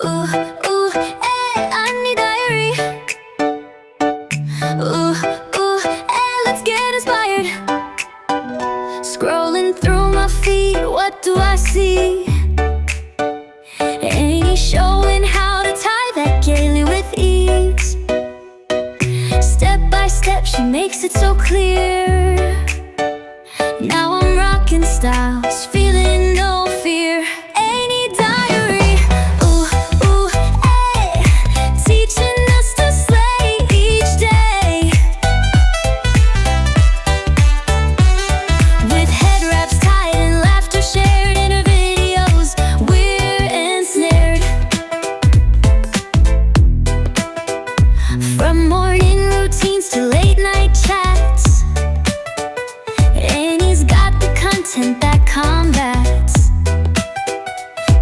Ooh, ooh, hey, I need diary. Ooh, ooh, hey, let's get inspired. Scrolling through my feed, what do I see? Ain't he showing how to tie that Gele with ease? Step by step, she makes it so clear. Now I'm rocking styles, feeling no fear. Ain't he diary? Ooh, ooh, hey, teaching us to slay each day. With head wraps tied and laughter shared in her videos, we're ensnared. From morning routines to late night chats, and he's got the content that combats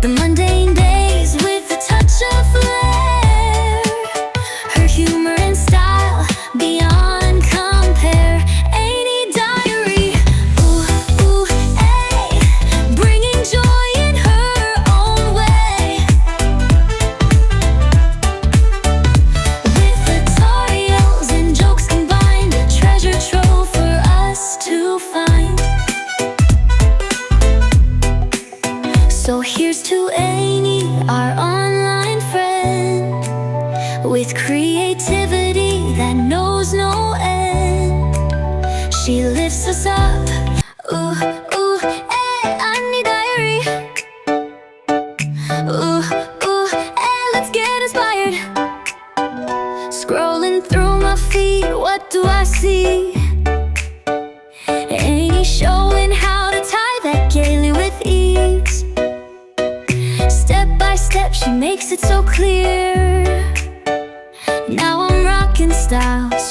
the mundane days with a touch of flair. Her humor and style beyond compare. Ain't he diary? Ooh, ooh, hey, bringing joy in her own way. With tutorials and jokes combined, a treasure trove for us to find. So here's to Amy, our online friend, with creativity that knows no end. She lifts us up. Ooh, ooh, hey, I need diary. Ooh, ooh, hey, let's get inspired. Scrolling through my feed, what do I see? Ain't he showing how to tie that Gele with ease? Step by step, she makes it so clear. Now I'm rocking styles,